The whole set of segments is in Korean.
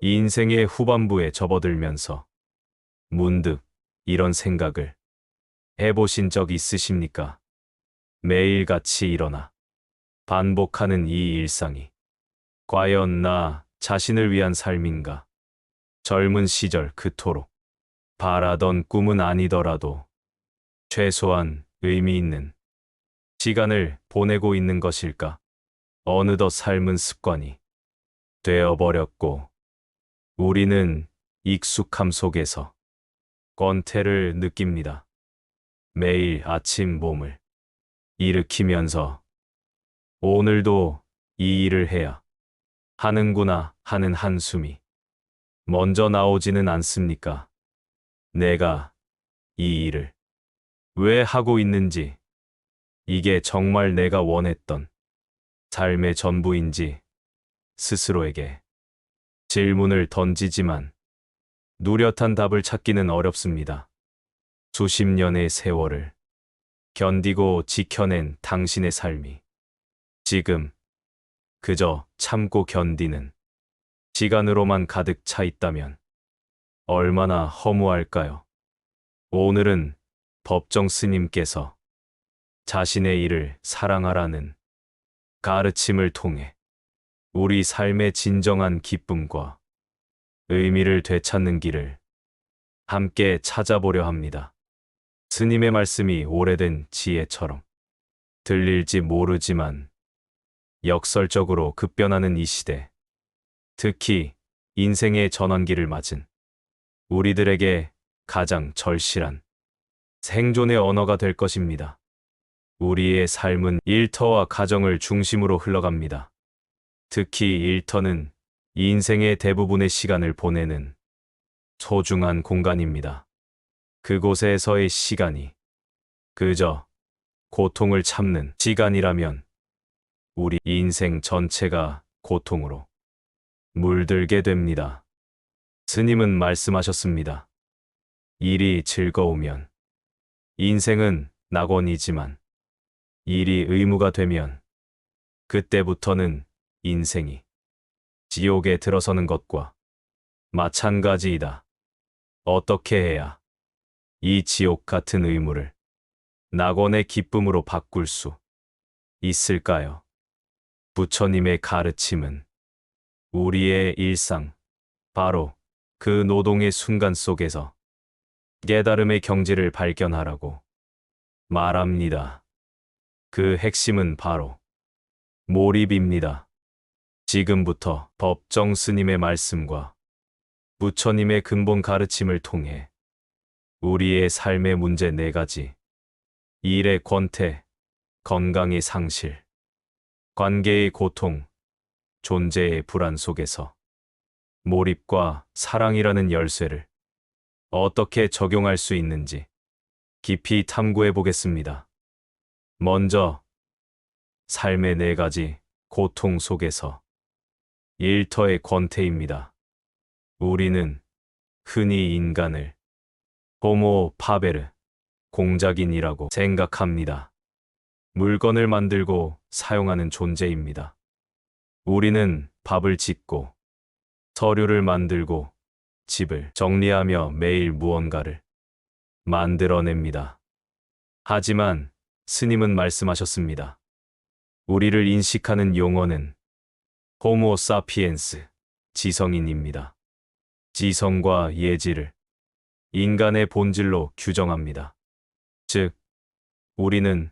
인생의 후반부에 접어들면서 문득 이런 생각을 해보신 적 있으십니까? 매일같이 일어나 반복하는 이 일상이 과연 나 자신을 위한 삶인가? 젊은 시절 그토록 바라던 꿈은 아니더라도 최소한 의미 있는 시간을 보내고 있는 것일까? 어느덧 삶은 습관이 되어버렸고 우리는 익숙함 속에서 권태를 느낍니다. 매일 아침 몸을 일으키면서 오늘도 이 일을 해야 하는구나 하는 한숨이 먼저 나오지는 않습니까? 내가 이 일을 왜 하고 있는지, 이게 정말 내가 원했던 삶의 전부인지 스스로에게 질문을 던지지만 뚜렷한 답을 찾기는 어렵습니다. 수십 년의 세월을 견디고 지켜낸 당신의 삶이 지금 그저 참고 견디는 시간으로만 가득 차 있다면 얼마나 허무할까요? 오늘은 법정 스님께서 자신의 일을 사랑하라는 가르침을 통해 우리 삶의 진정한 기쁨과 의미를 되찾는 길을 함께 찾아보려 합니다. 스님의 말씀이 오래된 지혜처럼 들릴지 모르지만 역설적으로 급변하는 이 시대, 특히 인생의 전환기를 맞은 우리들에게 가장 절실한 생존의 언어가 될 것입니다. 우리의 삶은 일터와 가정을 중심으로 흘러갑니다. 특히 일터는 인생의 대부분의 시간을 보내는 소중한 공간입니다. 그곳에서의 시간이 그저 고통을 참는 시간이라면 우리 인생 전체가 고통으로 물들게 됩니다. 스님은 말씀하셨습니다. 일이 즐거우면 인생은 낙원이지만 일이 의무가 되면 그때부터는 인생이 지옥에 들어서는 것과 마찬가지이다. 어떻게 해야 이 지옥 같은 의무를 낙원의 기쁨으로 바꿀 수 있을까요? 부처님의 가르침은 우리의 일상, 바로 그 노동의 순간 속에서 깨달음의 경지를 발견하라고 말합니다. 그 핵심은 바로 몰입입니다. 지금부터 법정 스님의 말씀과 부처님의 근본 가르침을 통해 우리의 삶의 문제 4가지, 일의 권태, 건강의 상실, 관계의 고통, 존재의 불안 속에서 몰입과 사랑이라는 열쇠를 어떻게 적용할 수 있는지 깊이 탐구해 보겠습니다. 먼저 삶의 4가지 고통 속에서 일터의 권태입니다. 우리는 흔히 인간을 호모 파베르, 공작인이라고 생각합니다. 물건을 만들고 사용하는 존재입니다. 우리는 밥을 짓고 서류를 만들고 집을 정리하며 매일 무언가를 만들어냅니다. 하지만 스님은 말씀하셨습니다. 우리를 인식하는 용어는 호모 사피엔스, 지성인입니다. 지성과 예지를 인간의 본질로 규정합니다. 즉, 우리는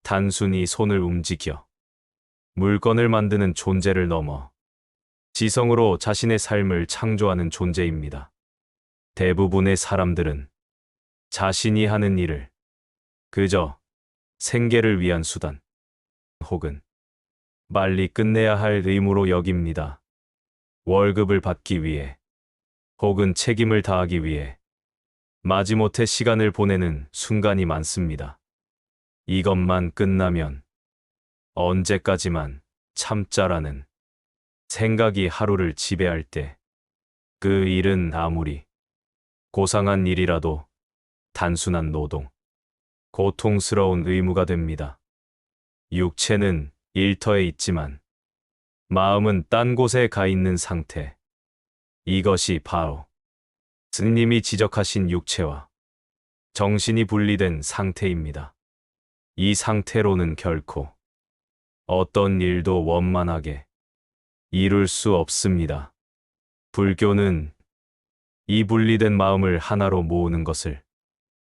단순히 손을 움직여 물건을 만드는 존재를 넘어 지성으로 자신의 삶을 창조하는 존재입니다. 대부분의 사람들은 자신이 하는 일을 그저 생계를 위한 수단 혹은 빨리 끝내야 할 의무로 여깁니다. 월급을 받기 위해 혹은 책임을 다하기 위해 마지못해 시간을 보내는 순간이 많습니다. 이것만 끝나면 언제까지만 참자라는 생각이 하루를 지배할 때 그 일은 아무리 고상한 일이라도 단순한 노동, 고통스러운 의무가 됩니다. 육체는 일터에 있지만 마음은 딴 곳에 가 있는 상태. 이것이 바로 스님이 지적하신 육체와 정신이 분리된 상태입니다. 이 상태로는 결코 어떤 일도 원만하게 이룰 수 없습니다. 불교는 이 분리된 마음을 하나로 모으는 것을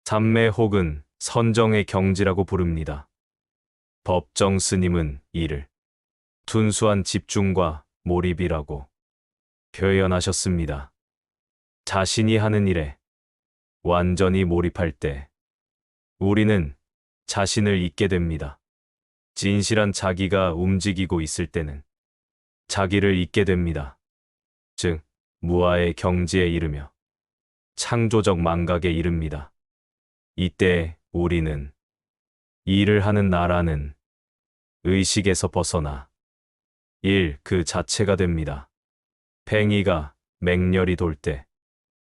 삼매 혹은 선정의 경지라고 부릅니다. 법정 스님은 이를 순수한 집중과 몰입이라고 표현하셨습니다. 자신이 하는 일에 완전히 몰입할 때 우리는 자신을 잊게 됩니다. 진실한 자기가 움직이고 있을 때는 자기를 잊게 됩니다. 즉, 무아의 경지에 이르며 창조적 망각에 이릅니다. 이때 우리는 일을 하는 나라는 의식에서 벗어나 일 그 자체가 됩니다. 팽이가 맹렬히 돌 때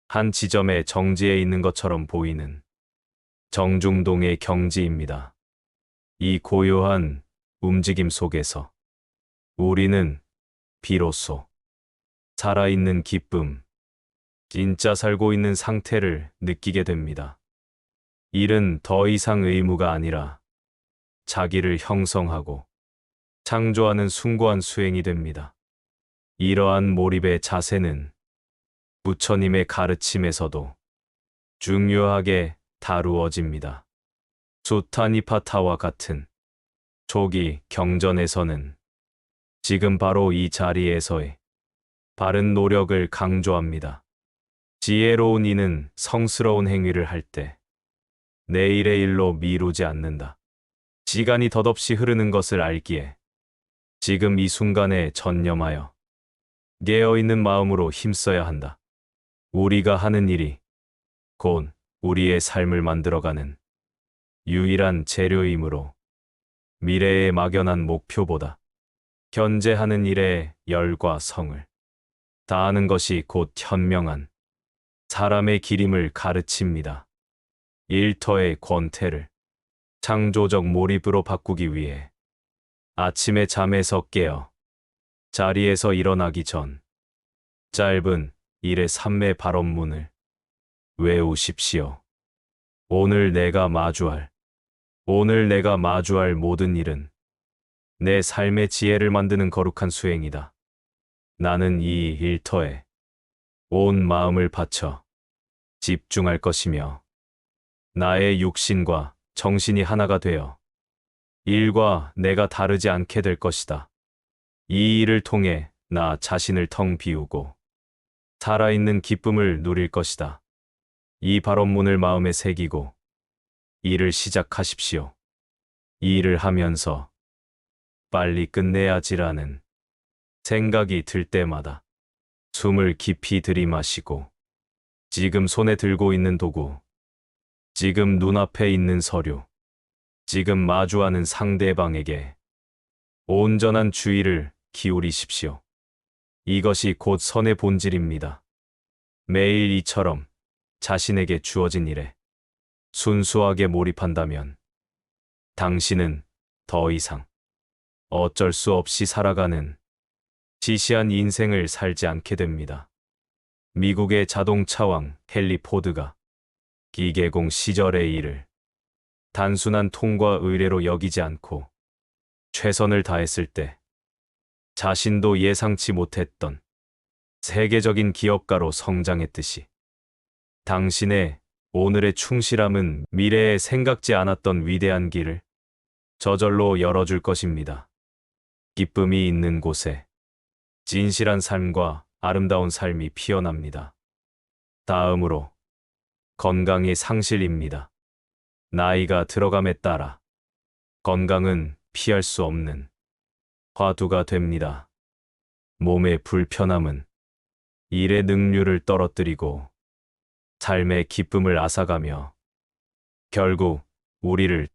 한 지점의 정지에 있는 것처럼 보이는 정중동의 경지입니다. 이 고요한 움직임 속에서 우리는 비로소 살아있는 기쁨, 진짜 살고 있는 상태를 느끼게 됩니다. 일은 더 이상 의무가 아니라 자기를 형성하고 창조하는 숭고한 수행이 됩니다. 이러한 몰입의 자세는 부처님의 가르침에서도 중요하게 다루어집니다. 수타니파타와 같은 초기 경전에서는 지금 바로 이 자리에서의 바른 노력을 강조합니다. 지혜로운 이는 성스러운 행위를 할 때 내일의 일로 미루지 않는다. 시간이 덧없이 흐르는 것을 알기에 지금 이 순간에 전념하여 깨어있는 마음으로 힘써야 한다. 우리가 하는 일이 곧 우리의 삶을 만들어가는 유일한 재료이므로 미래에 막연한 목표보다 현재 하는 일에 열과 성을 다하는 것이 곧 현명한 사람의 길임을 가르칩니다. 일터의 권태를 창조적 몰입으로 바꾸기 위해 아침에 잠에서 깨어 자리에서 일어나기 전 짧은 일의 삼매 발언문을 외우십시오. 오늘 내가 마주할 모든 일은 내 삶의 지혜를 만드는 거룩한 수행이다. 나는 이 일터에 온 마음을 바쳐 집중할 것이며 나의 육신과 정신이 하나가 되어 일과 내가 다르지 않게 될 것이다. 이 일을 통해 나 자신을 텅 비우고 살아있는 기쁨을 누릴 것이다. 이 발언문을 마음에 새기고 일을 시작하십시오. 이 일을 하면서 빨리 끝내야지라는 생각이 들 때마다 숨을 깊이 들이마시고 지금 손에 들고 있는 도구, 지금 눈앞에 있는 서류, 지금 마주하는 상대방에게 온전한 주의를 기울이십시오. 이것이 곧 선의 본질입니다. 매일 이처럼 자신에게 주어진 일에 순수하게 몰입한다면 당신은 더 이상 어쩔 수 없이 살아가는 시시한 인생을 살지 않게 됩니다. 미국의 자동차왕 헨리 포드가 기계공 시절의 일을 단순한 통과 의례로 여기지 않고 최선을 다했을 때 자신도 예상치 못했던 세계적인 기업가로 성장했듯이 당신의 오늘의 충실함은 미래에 생각지 않았던 위대한 길을 저절로 열어줄 것입니다. 기쁨이 있는 곳에 진실한 삶과 아름다운 삶이 피어납니다. 다음으로 건강의 상실입니다. 나이가 들어감에 따라 건강은 피할 수 없는 화두가 됩니다. 몸의 불편함은 일의 능률을 떨어뜨리고 삶의 기쁨을 앗아가며 결국 우리를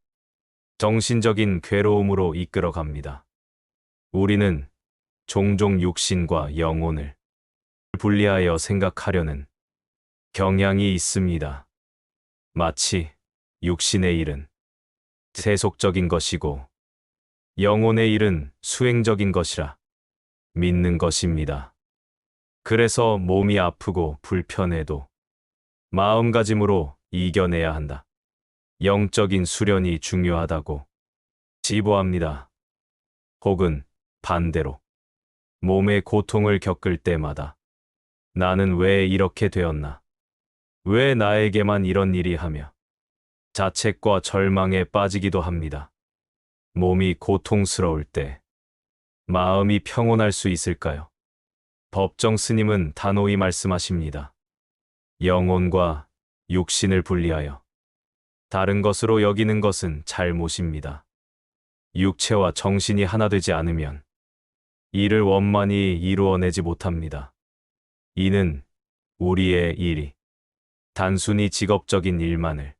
정신적인 괴로움으로 이끌어갑니다. 우리는 종종 육신과 영혼을 분리하여 생각하려는 경향이 있습니다. 마치 육신의 일은 세속적인 것이고 영혼의 일은 수행적인 것이라 믿는 것입니다. 그래서 몸이 아프고 불편해도 마음가짐으로 이겨내야 한다. 영적인 수련이 중요하다고 지보합니다. 혹은 반대로 몸의 고통을 겪을 때마다 나는 왜 이렇게 되었나? 왜 나에게만 이런 일이 하며 자책과 절망에 빠지기도 합니다. 몸이 고통스러울 때 마음이 평온할 수 있을까요? 법정 스님은 단호히 말씀하십니다. 영혼과 육신을 분리하여 다른 것으로 여기는 것은 잘못입니다. 육체와 정신이 하나 되지 않으면 이를 원만히 이루어내지 못합니다. 이는 우리의 일이 단순히 직업적인 일만을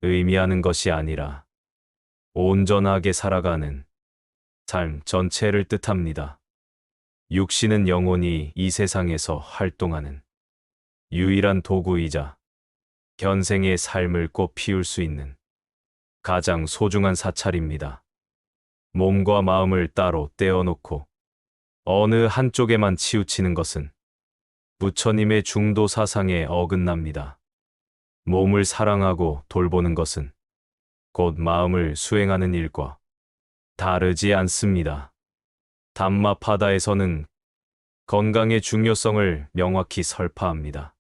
의미하는 것이 아니라 온전하게 살아가는 삶 전체를 뜻합니다. 육신은 영혼이 이 세상에서 활동하는 유일한 도구이자 견생의 삶을 꽃 피울 수 있는 가장 소중한 사찰입니다. 몸과 마음을 따로 떼어놓고 어느 한쪽에만 치우치는 것은 부처님의 중도 사상에 어긋납니다. 몸을 사랑하고 돌보는 것은 곧 마음을 수행하는 일과 다르지 않습니다. 담마파다에서는 건강의 중요성을 명확히 설파합니다.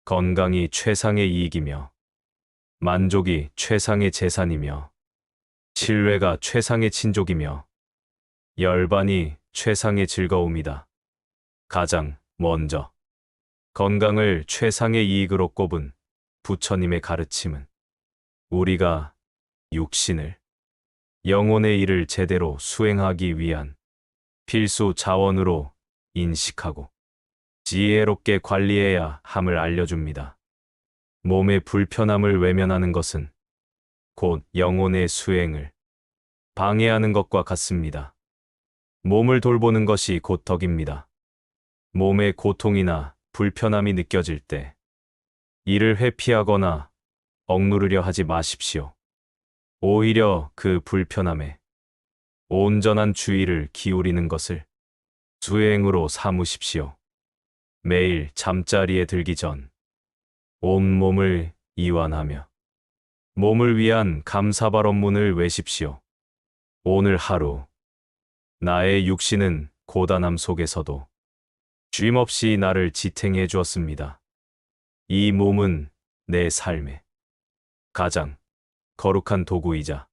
건강이 최상의 이익이며 만족이 최상의 재산이며 신뢰가 최상의 친족이며 열반이 최상의 즐거움이다. 가장 먼저 건강을 최상의 이익으로 꼽은 부처님의 가르침은 우리가 육신을 영혼의 일을 제대로 수행하기 위한 필수 자원으로 인식하고 지혜롭게 관리해야 함을 알려줍니다. 몸의 불편함을 외면하는 것은 곧 영혼의 수행을 방해하는 것과 같습니다. 몸을 돌보는 것이 곧 덕입니다. 몸의 고통이나 불편함이 느껴질 때 이를 회피하거나 억누르려 하지 마십시오. 오히려 그 불편함에 온전한 주의를 기울이는 것을 수행으로 삼으십시오. 매일 잠자리에 들기 전 온몸을 이완하며 몸을 위한 감사 발언문을 외십시오. 오늘 하루 나의 육신은 고단함 속에서도 쉼없이 나를 지탱해 주었습니다. 이 몸은 내 삶의 가장 거룩한 도구이자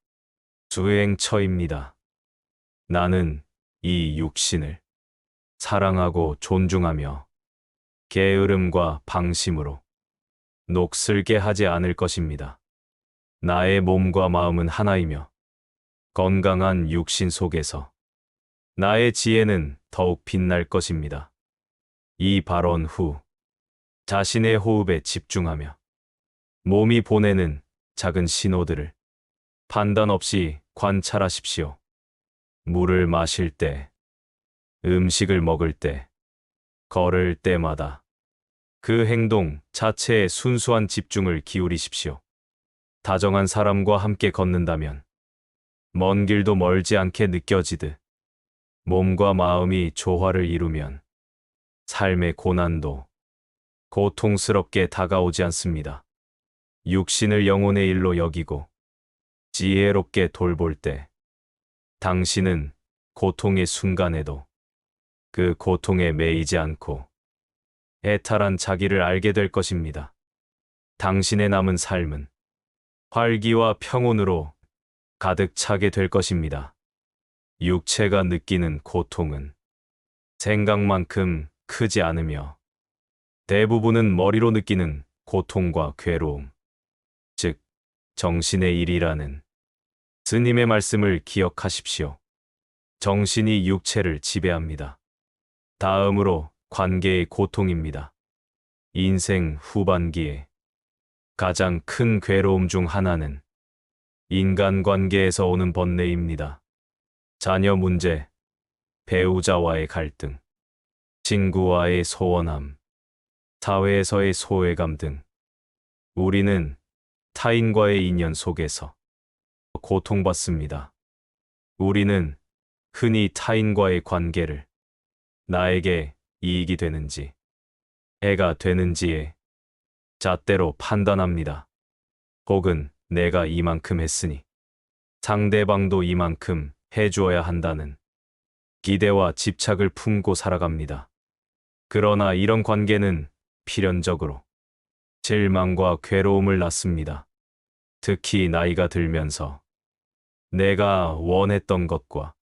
수행처입니다. 나는 이 육신을 사랑하고 존중하며 게으름과 방심으로 녹슬게 하지 않을 것입니다. 나의 몸과 마음은 하나이며 건강한 육신 속에서 나의 지혜는 더욱 빛날 것입니다. 이 발언 후 자신의 호흡에 집중하며 몸이 보내는 작은 신호들을 판단 없이 관찰하십시오. 물을 마실 때, 음식을 먹을 때, 걸을 때마다 그 행동 자체에 순수한 집중을 기울이십시오. 다정한 사람과 함께 걷는다면 먼 길도 멀지 않게 느껴지듯 몸과 마음이 조화를 이루면 삶의 고난도 고통스럽게 다가오지 않습니다. 육신을 영혼의 일로 여기고 지혜롭게 돌볼 때 당신은 고통의 순간에도 그 고통에 매이지 않고 해탈한 자기를 알게 될 것입니다. 당신의 남은 삶은 활기와 평온으로 가득 차게 될 것입니다. 육체가 느끼는 고통은 생각만큼 크지 않으며 대부분은 머리로 느끼는 고통과 괴로움, 즉 정신의 일이라는 스님의 말씀을 기억하십시오. 정신이 육체를 지배합니다. 다음으로 관계의 고통입니다. 인생 후반기에 가장 큰 괴로움 중 하나는 인간관계에서 오는 번뇌입니다. 자녀 문제, 배우자와의 갈등, 친구와의 소원함, 사회에서의 소외감 등 우리는 타인과의 인연 속에서 고통받습니다. 우리는 흔히 타인과의 관계를 나에게 이익이 되는지, 해가 되는지에 잣대로 판단합니다. 혹은 내가 이만큼 했으니 상대방도 이만큼 해주어야 한다는 기대와 집착을 품고 살아갑니다. 그러나 이런 관계는 필연적으로 실망과 괴로움을 낳습니다. 특히 나이가 들면서 내가 원했던 것과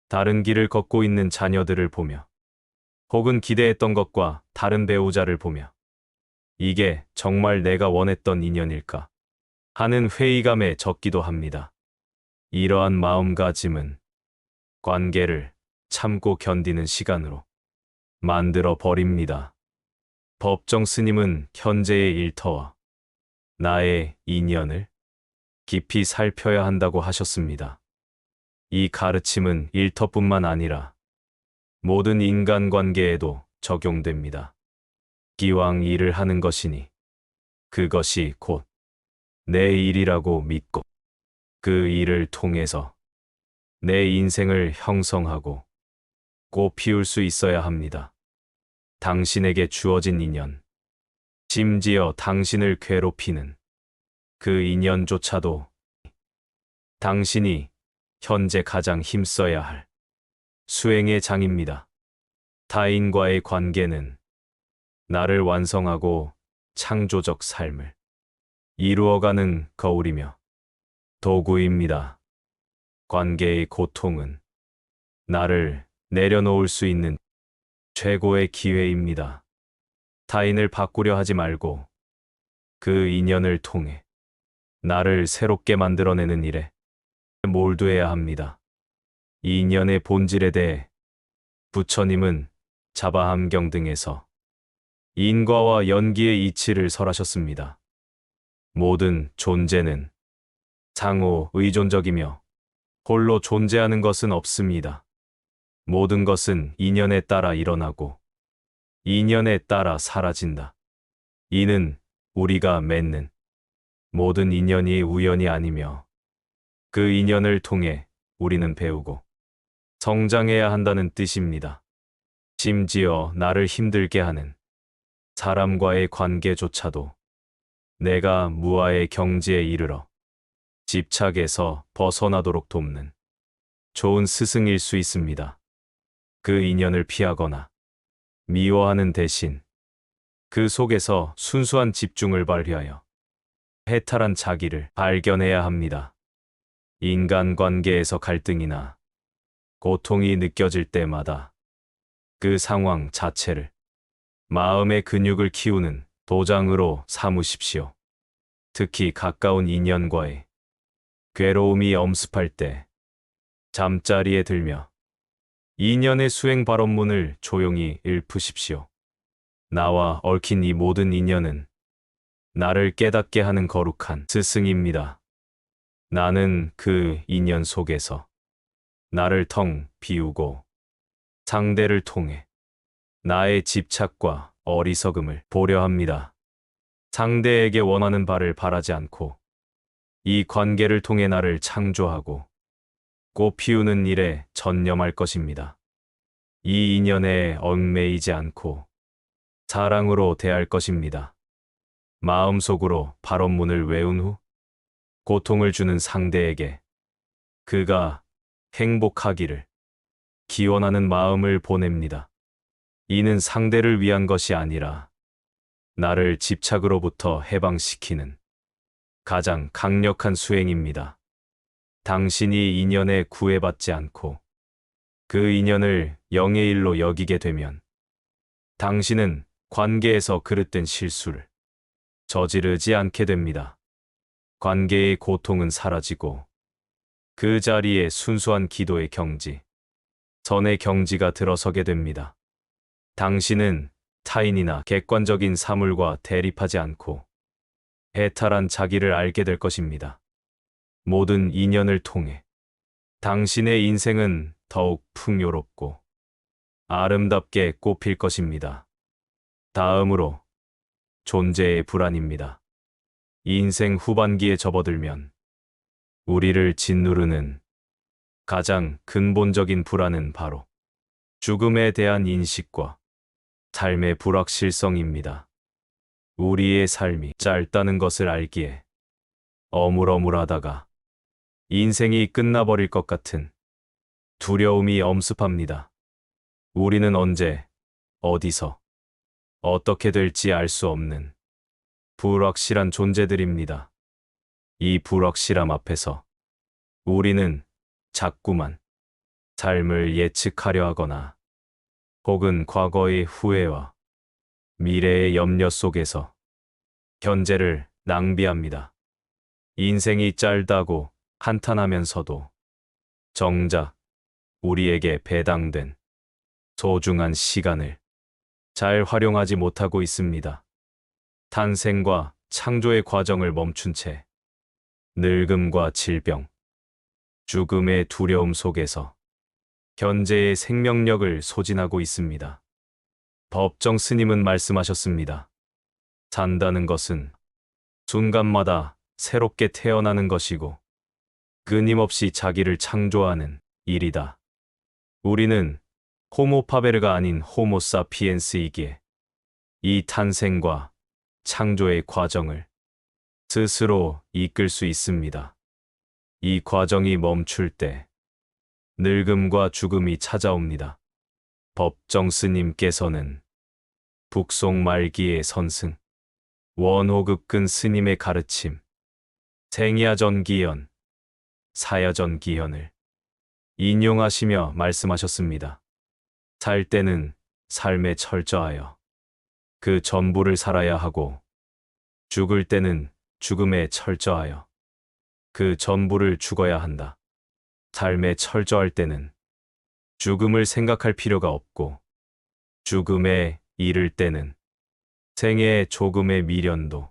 다른 길을 걷고 있는 자녀들을 보며 혹은 기대했던 것과 다른 배우자를 보며 이게 정말 내가 원했던 인연일까 하는 회의감에 젖기도 합니다. 이러한 마음가짐은 관계를 참고 견디는 시간으로 만들어 버립니다. 법정 스님은 현재의 일터와 나의 인연을 깊이 살펴야 한다고 하셨습니다. 이 가르침은 일터뿐만 아니라 모든 인간관계에도 적용됩니다. 기왕 일을 하는 것이니 그것이 곧 내 일이라고 믿고 그 일을 통해서 내 인생을 형성하고 꽃 피울 수 있어야 합니다. 당신에게 주어진 인연, 심지어 당신을 괴롭히는 그 인연조차도 당신이 현재 가장 힘써야 할 수행의 장입니다. 타인과의 관계는 나를 완성하고 창조적 삶을 이루어가는 거울이며 도구입니다. 관계의 고통은 나를 내려놓을 수 있는 최고의 기회입니다. 타인을 바꾸려 하지 말고 그 인연을 통해 나를 새롭게 만들어내는 일에 몰두해야 합니다. 이 인연의 본질에 대해 부처님은 자바함경 등에서 인과와 연기의 이치를 설하셨습니다. 모든 존재는 상호 의존적이며 홀로 존재하는 것은 없습니다. 모든 것은 인연에 따라 일어나고 인연에 따라 사라진다. 이는 우리가 맺는 모든 인연이 우연이 아니며 그 인연을 통해 우리는 배우고 성장해야 한다는 뜻입니다. 심지어 나를 힘들게 하는 사람과의 관계조차도 내가 무아의 경지에 이르러 집착에서 벗어나도록 돕는 좋은 스승일 수 있습니다. 그 인연을 피하거나 미워하는 대신 그 속에서 순수한 집중을 발휘하여 해탈한 자기를 발견해야 합니다. 인간관계에서 갈등이나 고통이 느껴질 때마다 그 상황 자체를 마음의 근육을 키우는 도장으로 삼으십시오. 특히 가까운 인연과의 괴로움이 엄습할 때 잠자리에 들며 인연의 수행 발언문을 조용히 읊으십시오. 나와 얽힌 이 모든 인연은 나를 깨닫게 하는 거룩한 스승입니다. 나는 그 인연 속에서 나를 텅 비우고 상대를 통해 나의 집착과 어리석음을 보려 합니다. 상대에게 원하는 바를 바라지 않고 이 관계를 통해 나를 창조하고 꽃 피우는 일에 전념할 것입니다. 이 인연에 얽매이지 않고 사랑으로 대할 것입니다. 마음속으로 발언문을 외운 후 고통을 주는 상대에게 그가 행복하기를 기원하는 마음을 보냅니다. 이는 상대를 위한 것이 아니라 나를 집착으로부터 해방시키는 가장 강력한 수행입니다. 당신이 인연에 구애받지 않고 그 인연을 영의 일로 여기게 되면 당신은 관계에서 그릇된 실수를 저지르지 않게 됩니다. 관계의 고통은 사라지고 그 자리에 순수한 기도의 경지, 선의 경지가 들어서게 됩니다. 당신은 타인이나 객관적인 사물과 대립하지 않고 해탈한 자기를 알게 될 것입니다. 모든 인연을 통해 당신의 인생은 더욱 풍요롭고 아름답게 꽃필 것입니다. 다음으로 존재의 불안입니다. 인생 후반기에 접어들면 우리를 짓누르는 가장 근본적인 불안은 바로 죽음에 대한 인식과 삶의 불확실성입니다. 우리의 삶이 짧다는 것을 알기에 어물어물하다가 인생이 끝나버릴 것 같은 두려움이 엄습합니다. 우리는 언제, 어디서, 어떻게 될지 알 수 없는 불확실한 존재들입니다. 이 불확실함 앞에서 우리는 자꾸만 삶을 예측하려 하거나 혹은 과거의 후회와 미래의 염려 속에서 현재를 낭비합니다. 인생이 짧다고 한탄하면서도 정작 우리에게 배당된 소중한 시간을 잘 활용하지 못하고 있습니다. 탄생과 창조의 과정을 멈춘 채 늙음과 질병, 죽음의 두려움 속에서 현재의 생명력을 소진하고 있습니다. 법정 스님은 말씀하셨습니다. 산다는 것은 순간마다 새롭게 태어나는 것이고 끊임없이 자기를 창조하는 일이다. 우리는 호모파베르가 아닌 호모사피엔스이기에 이 탄생과 창조의 과정을 스스로 이끌 수 있습니다. 이 과정이 멈출 때 늙음과 죽음이 찾아옵니다. 법정 스님께서는 북송 말기의 선승, 원호급근 스님의 가르침, 생야전기현, 사야전기현을 인용하시며 말씀하셨습니다. 살 때는 삶에 철저하여 그 전부를 살아야 하고 죽을 때는 죽음에 철저하여 그 전부를 죽어야 한다. 삶에 철저할 때는 죽음을 생각할 필요가 없고 죽음에 이를 때는 생애에 조금의 미련도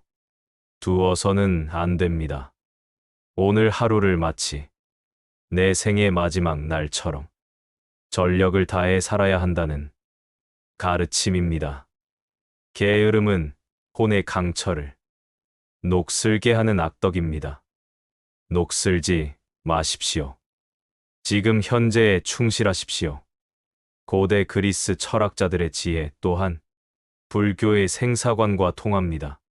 두어서는 안 됩니다. 오늘 하루를 마치 내 생의 마지막 날처럼 전력을 다해 살아야 한다는 가르침입니다. 게으름은 혼의 강철을 녹슬게 하는 악덕입니다. 녹슬지 마십시오. 지금 현재에 충실하십시오. 고대 그리스 철학자들의 지혜 또한 불교의 생사관과 통합니다.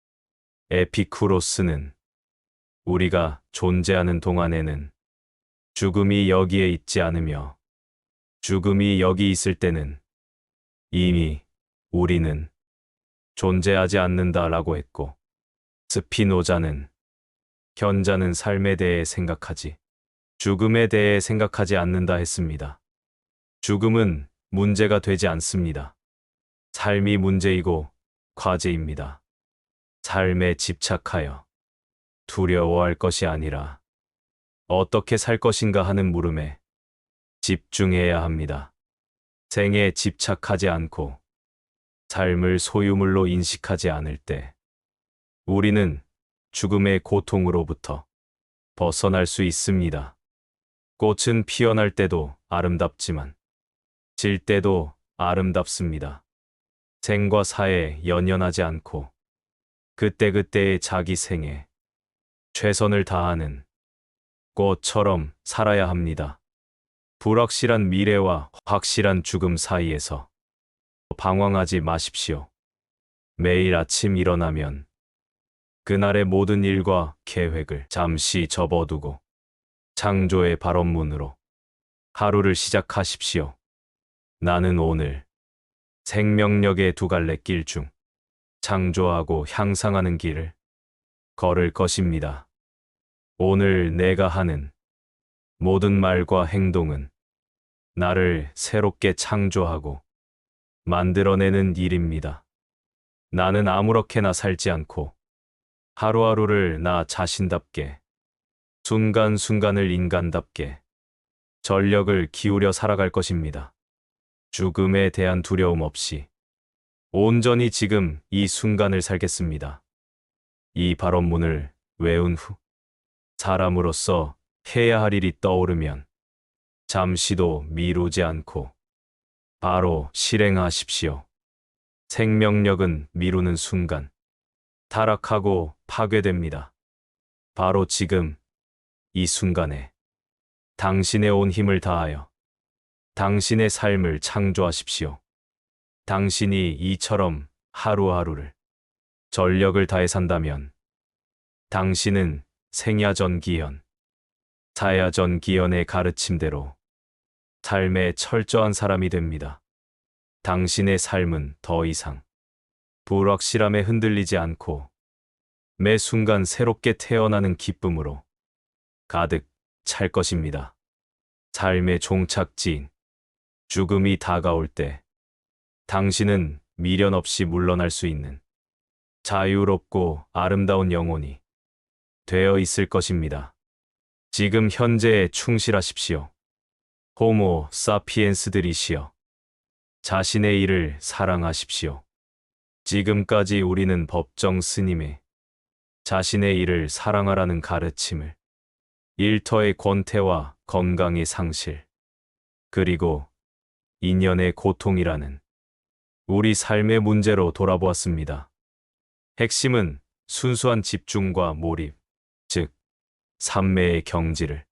에피쿠로스는 우리가 존재하는 동안에는 죽음이 여기에 있지 않으며 죽음이 여기 있을 때는 이미 우리는 존재하지 않는다라고 했고, 스피노자는 현자는 삶에 대해 생각하지 죽음에 대해 생각하지 않는다 했습니다. 죽음은 문제가 되지 않습니다. 삶이 문제이고 과제입니다. 삶에 집착하여 두려워할 것이 아니라 어떻게 살 것인가 하는 물음에 집중해야 합니다. 생에 집착하지 않고 삶을 소유물로 인식하지 않을 때 우리는 죽음의 고통으로부터 벗어날 수 있습니다. 꽃은 피어날 때도 아름답지만 질 때도 아름답습니다. 생과 사에 연연하지 않고 그때그때의 자기 생에 최선을 다하는 꽃처럼 살아야 합니다. 불확실한 미래와 확실한 죽음 사이에서 방황하지 마십시오. 매일 아침 일어나면 그날의 모든 일과 계획을 잠시 접어두고 창조의 발원문으로 하루를 시작하십시오. 나는 오늘 생명력의 두 갈래 길 중 창조하고 향상하는 길을 걸을 것입니다. 오늘 내가 하는 모든 말과 행동은 나를 새롭게 창조하고 만들어내는 일입니다. 나는 아무렇게나 살지 않고 하루하루를 나 자신답게, 순간순간을 인간답게 전력을 기울여 살아갈 것입니다. 죽음에 대한 두려움 없이 온전히 지금 이 순간을 살겠습니다. 이 발언문을 외운 후 사람으로서 해야 할 일이 떠오르면 잠시도 미루지 않고 바로 실행하십시오. 생명력은 미루는 순간 타락하고 파괴됩니다. 바로 지금 이 순간에 당신의 온 힘을 다하여 당신의 삶을 창조하십시오. 당신이 이처럼 하루하루를 전력을 다해 산다면 당신은 생야전 기현, 사야전 기현의 가르침대로 삶에 철저한 사람이 됩니다. 당신의 삶은 더 이상 불확실함에 흔들리지 않고 매 순간 새롭게 태어나는 기쁨으로 가득 찰 것입니다. 삶의 종착지인 죽음이 다가올 때 당신은 미련 없이 물러날 수 있는 자유롭고 아름다운 영혼이 되어 있을 것입니다. 지금 현재에 충실하십시오. 호모 사피엔스들이시여. 자신의 일을 사랑하십시오. 지금까지 우리는 법정 스님의 자신의 일을 사랑하라는 가르침을 일터의 권태와 건강의 상실, 그리고 인연의 고통이라는 우리 삶의 문제로 돌아보았습니다. 핵심은 순수한 집중과 몰입, 즉, 삼매의 경지를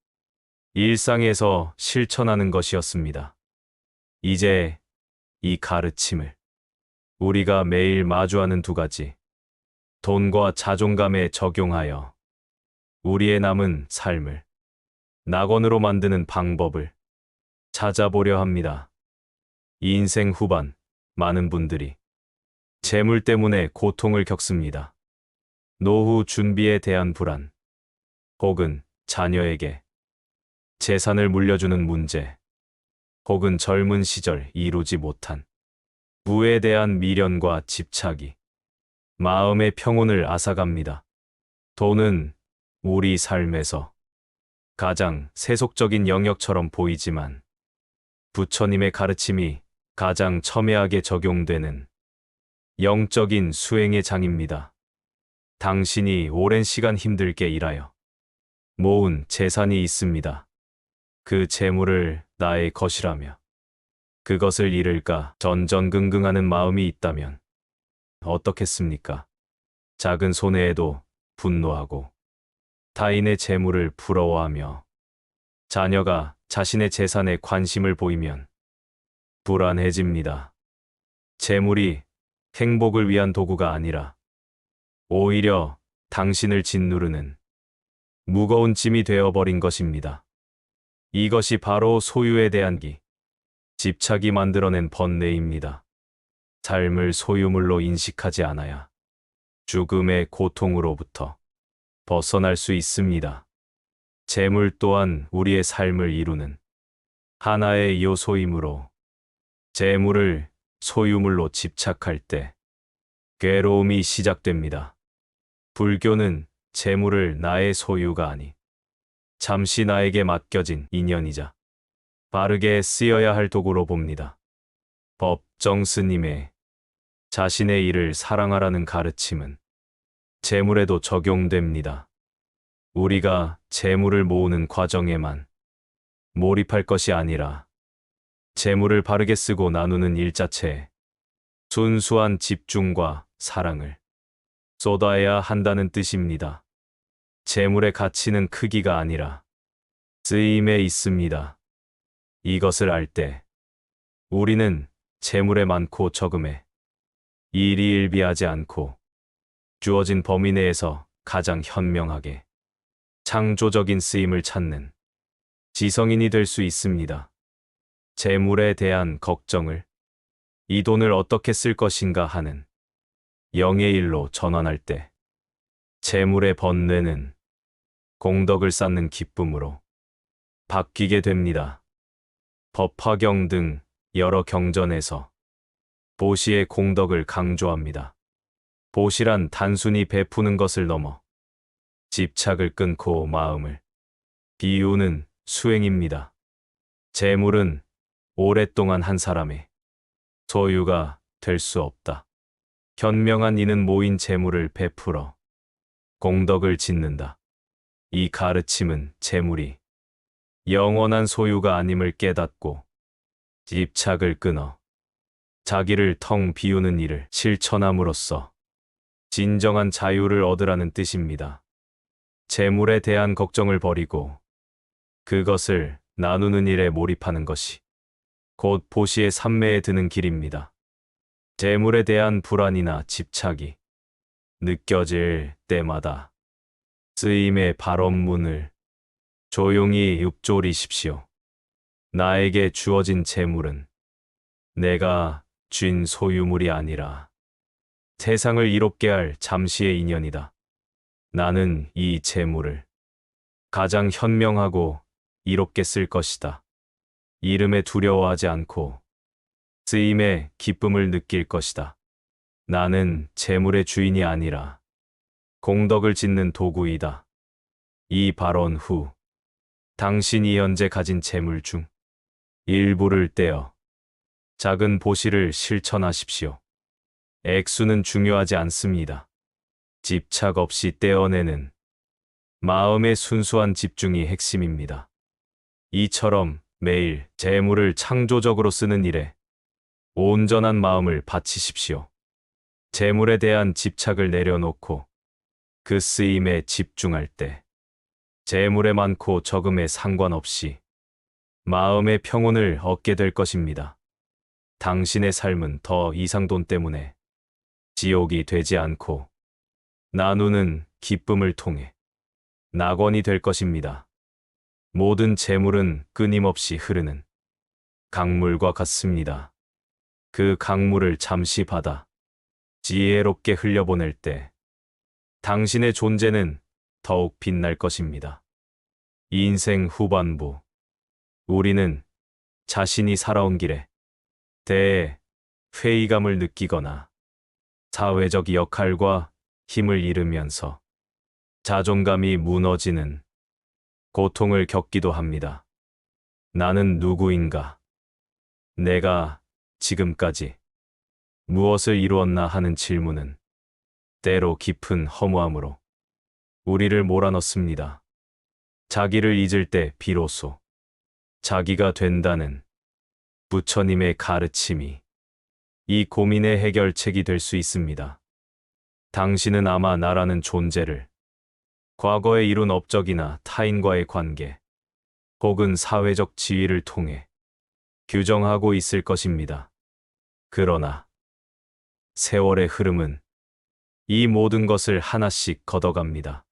일상에서 실천하는 것이었습니다. 이제 이 가르침을 우리가 매일 마주하는 두 가지, 돈과 자존감에 적용하여 우리의 남은 삶을 낙원으로 만드는 방법을 찾아보려 합니다. 이 인생 후반, 많은 분들이 재물 때문에 고통을 겪습니다. 노후 준비에 대한 불안, 혹은 자녀에게 재산을 물려주는 문제, 혹은 젊은 시절 이루지 못한 부에 대한 미련과 집착이 마음의 평온을 앗아갑니다. 돈은 우리 삶에서 가장 세속적인 영역처럼 보이지만 부처님의 가르침이 가장 첨예하게 적용되는 영적인 수행의 장입니다. 당신이 오랜 시간 힘들게 일하여 모은 재산이 있습니다. 그 재물을 나의 것이라며 그것을 잃을까 전전긍긍하는 마음이 있다면 어떻겠습니까? 작은 손해에도 분노하고 타인의 재물을 부러워하며 자녀가 자신의 재산에 관심을 보이면 불안해집니다. 재물이 행복을 위한 도구가 아니라 오히려 당신을 짓누르는 무거운 짐이 되어버린 것입니다. 이것이 바로 소유에 대한 집착이 만들어낸 번뇌입니다. 삶을 소유물로 인식하지 않아야 죽음의 고통으로부터 벗어날 수 있습니다. 재물 또한 우리의 삶을 이루는 하나의 요소이므로 재물을 소유물로 집착할 때 괴로움이 시작됩니다. 불교는 재물을 나의 소유가 아니 잠시 나에게 맡겨진 인연이자 바르게 쓰여야 할 도구로 봅니다. 법정 스님의 자신의 일을 사랑하라는 가르침은 재물에도 적용됩니다. 우리가 재물을 모으는 과정에만 몰입할 것이 아니라 재물을 바르게 쓰고 나누는 일 자체에 순수한 집중과 사랑을 쏟아야 한다는 뜻입니다. 재물의 가치는 크기가 아니라 쓰임에 있습니다. 이것을 알 때 우리는 재물의 많고 적음에 일희일비하지 않고 주어진 범위 내에서 가장 현명하게 창조적인 쓰임을 찾는 지성인이 될 수 있습니다. 재물에 대한 걱정을 이 돈을 어떻게 쓸 것인가 하는 영의 일로 전환할 때 재물의 번뇌는 공덕을 쌓는 기쁨으로 바뀌게 됩니다. 법화경 등 여러 경전에서 보시의 공덕을 강조합니다. 보시란 단순히 베푸는 것을 넘어 집착을 끊고 마음을 비우는 수행입니다. 재물은 오랫동안 한 사람의 소유가 될 수 없다. 현명한 이는 모인 재물을 베풀어 공덕을 짓는다. 이 가르침은 재물이 영원한 소유가 아님을 깨닫고 집착을 끊어 자기를 텅 비우는 일을 실천함으로써 진정한 자유를 얻으라는 뜻입니다. 재물에 대한 걱정을 버리고 그것을 나누는 일에 몰입하는 것이 곧 보시의 삼매에 드는 길입니다. 재물에 대한 불안이나 집착이 느껴질 때마다 쓰임의 발언문을 조용히 읊조리십시오. 나에게 주어진 재물은 내가 쥔 소유물이 아니라 세상을 이롭게 할 잠시의 인연이다. 나는 이 재물을 가장 현명하고 이롭게 쓸 것이다. 이름에 두려워하지 않고 쓰임의 기쁨을 느낄 것이다. 나는 재물의 주인이 아니라 공덕을 짓는 도구이다. 이 발언 후 당신이 현재 가진 재물 중 일부를 떼어 작은 보시를 실천하십시오. 액수는 중요하지 않습니다. 집착 없이 떼어내는 마음의 순수한 집중이 핵심입니다. 이처럼 매일 재물을 창조적으로 쓰는 일에 온전한 마음을 바치십시오. 재물에 대한 집착을 내려놓고 그 쓰임에 집중할 때 재물에 많고 적음에 상관없이 마음의 평온을 얻게 될 것입니다. 당신의 삶은 더 이상 돈 때문에 지옥이 되지 않고 나누는 기쁨을 통해 낙원이 될 것입니다. 모든 재물은 끊임없이 흐르는 강물과 같습니다. 그 강물을 잠시 받아 지혜롭게 흘려보낼 때 당신의 존재는 더욱 빛날 것입니다. 인생 후반부, 우리는 자신이 살아온 길에 대해 회의감을 느끼거나 사회적 역할과 힘을 잃으면서 자존감이 무너지는 고통을 겪기도 합니다. 나는 누구인가? 내가 지금까지 무엇을 이루었나 하는 질문은 때로 깊은 허무함으로 우리를 몰아넣습니다. 자기를 잊을 때 비로소 자기가 된다는 부처님의 가르침이 이 고민의 해결책이 될 수 있습니다. 당신은 아마 나라는 존재를 과거에 이룬 업적이나 타인과의 관계 혹은 사회적 지위를 통해 규정하고 있을 것입니다. 그러나 세월의 흐름은 이 모든 것을 하나씩 걷어갑니다.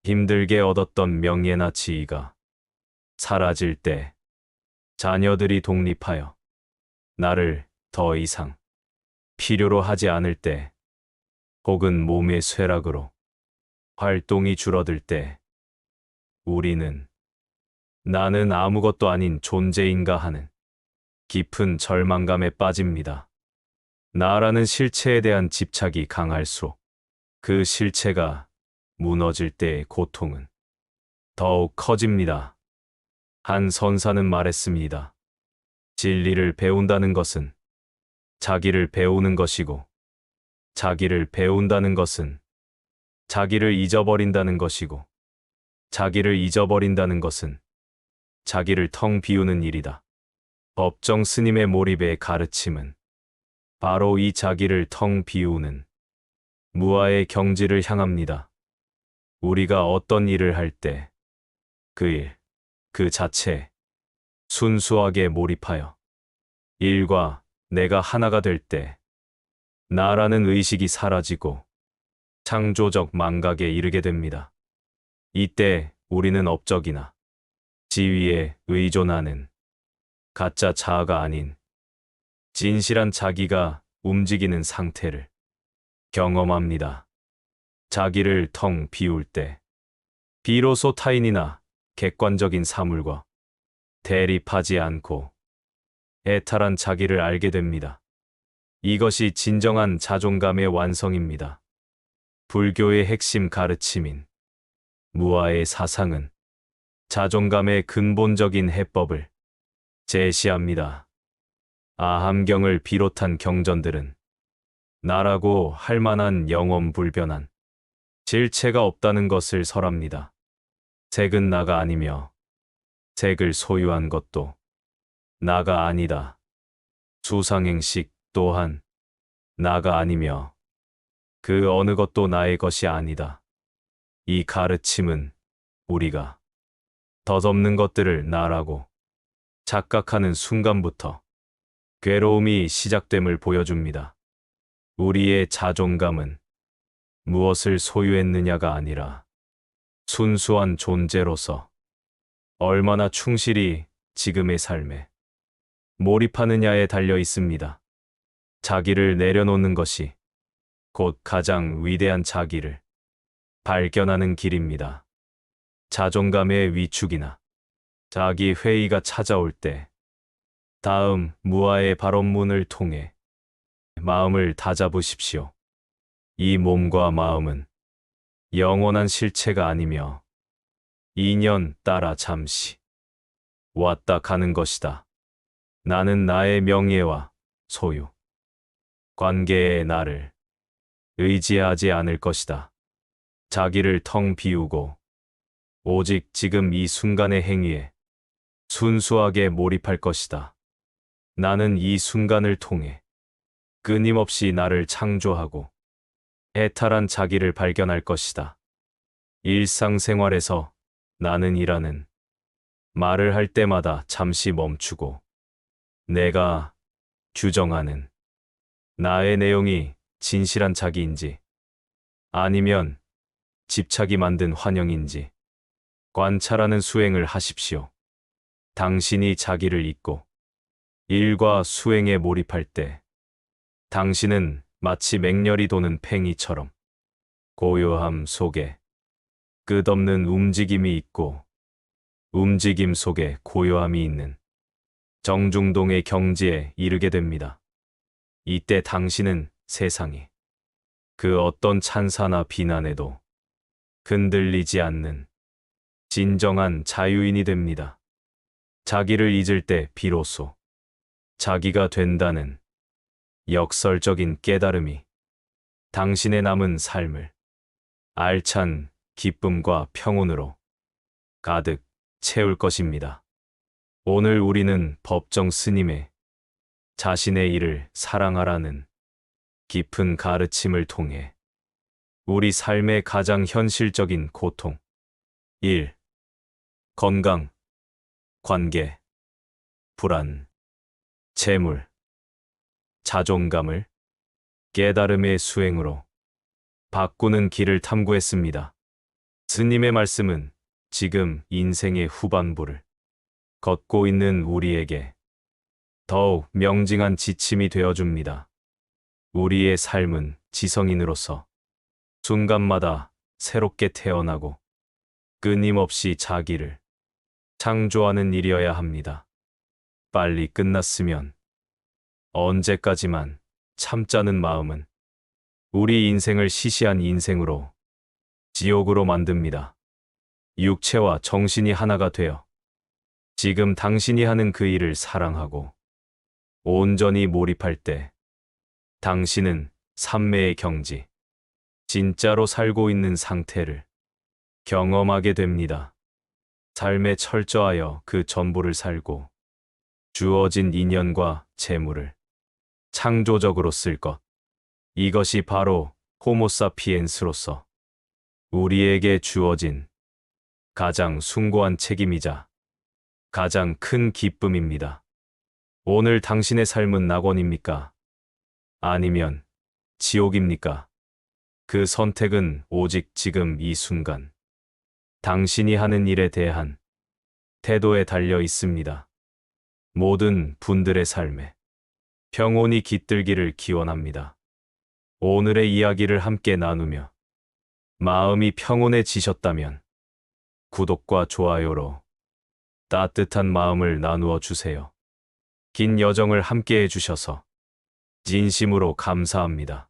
힘들게 얻었던 명예나 지위가 사라질 때 자녀들이 독립하여 나를 더 이상 필요로 하지 않을 때 혹은 몸의 쇠락으로 활동이 줄어들 때 우리는 나는 아무것도 아닌 존재인가 하는 깊은 절망감에 빠집니다. 나라는 실체에 대한 집착이 강할수록 그 실체가 무너질 때의 고통은 더욱 커집니다. 한 선사는 말했습니다. 진리를 배운다는 것은 자기를 배우는 것이고 자기를 배운다는 것은 자기를 잊어버린다는 것이고 자기를 잊어버린다는 것은 자기를 텅 비우는 일이다. 법정 스님의 몰입의 가르침은 바로 이 자기를 텅 비우는 무아의 경지를 향합니다. 우리가 어떤 일을 할 때 그 일, 그 자체에 순수하게 몰입하여 일과 내가 하나가 될 때 나라는 의식이 사라지고 창조적 망각에 이르게 됩니다. 이때 우리는 업적이나 지위에 의존하는 가짜 자아가 아닌 진실한 자기가 움직이는 상태를 경험합니다. 자기를 텅 비울 때 비로소 타인이나 객관적인 사물과 대립하지 않고 애탈한 자기를 알게 됩니다. 이것이 진정한 자존감의 완성입니다. 불교의 핵심 가르침인 무아의 사상은 자존감의 근본적인 해법을 제시합니다. 아함경을 비롯한 경전들은 나라고 할 만한 영원불변한 실체가 없다는 것을 설합니다. 색은 나가 아니며 색을 소유한 것도 나가 아니다. 수상행식 또한 나가 아니며 그 어느 것도 나의 것이 아니다. 이 가르침은 우리가 덧없는 것들을 나라고 착각하는 순간부터 괴로움이 시작됨을 보여줍니다. 우리의 자존감은 무엇을 소유했느냐가 아니라 순수한 존재로서 얼마나 충실히 지금의 삶에 몰입하느냐에 달려 있습니다. 자기를 내려놓는 것이 곧 가장 위대한 자기를 발견하는 길입니다. 자존감의 위축이나 자기 회의가 찾아올 때 다음 무아의 발언문을 통해 마음을 다잡으십시오. 이 몸과 마음은 영원한 실체가 아니며 인연 따라 잠시 왔다 가는 것이다. 나는 나의 명예와 소유, 관계의 나를 의지하지 않을 것이다. 자기를 텅 비우고 오직 지금 이 순간의 행위에 순수하게 몰입할 것이다. 나는 이 순간을 통해 끊임없이 나를 창조하고 해탈한 자기를 발견할 것이다. 일상생활에서 나는 이라는 말을 할 때마다 잠시 멈추고 내가 규정하는 나의 내용이 진실한 자기인지 아니면 집착이 만든 환영인지 관찰하는 수행을 하십시오. 당신이 자기를 잊고 일과 수행에 몰입할 때 당신은 마치 맹렬히 도는 팽이처럼 고요함 속에 끝없는 움직임이 있고 움직임 속에 고요함이 있는 정중동의 경지에 이르게 됩니다. 이때 당신은 세상이 그 어떤 찬사나 비난에도 흔들리지 않는 진정한 자유인이 됩니다. 자기를 잊을 때 비로소 자기가 된다는 역설적인 깨달음이 당신의 남은 삶을 알찬 기쁨과 평온으로 가득 채울 것입니다. 오늘 우리는 법정 스님의 자신의 일을 사랑하라는 깊은 가르침을 통해 우리 삶의 가장 현실적인 고통, 일, 건강, 관계, 불안, 재물, 자존감을 깨달음의 수행으로 바꾸는 길을 탐구했습니다. 스님의 말씀은 지금 인생의 후반부를 걷고 있는 우리에게 더욱 명징한 지침이 되어줍니다. 우리의 삶은 지성인으로서 순간마다 새롭게 태어나고 끊임없이 자기를 창조하는 일이어야 합니다. 빨리 끝났으면 언제까지만 참자는 마음은 우리 인생을 시시한 인생으로 지옥으로 만듭니다. 육체와 정신이 하나가 되어 지금 당신이 하는 그 일을 사랑하고 온전히 몰입할 때 당신은 삼매의 경지, 진짜로 살고 있는 상태를 경험하게 됩니다. 삶에 철저하여 그 전부를 살고 주어진 인연과 재물을 창조적으로 쓸 것. 이것이 바로 호모사피엔스로서 우리에게 주어진 가장 숭고한 책임이자 가장 큰 기쁨입니다. 오늘 당신의 삶은 낙원입니까? 아니면 지옥입니까? 그 선택은 오직 지금 이 순간 당신이 하는 일에 대한 태도에 달려 있습니다. 모든 분들의 삶에 평온이 깃들기를 기원합니다. 오늘의 이야기를 함께 나누며 마음이 평온해지셨다면 구독과 좋아요로 따뜻한 마음을 나누어 주세요. 긴 여정을 함께 해주셔서 진심으로 감사합니다.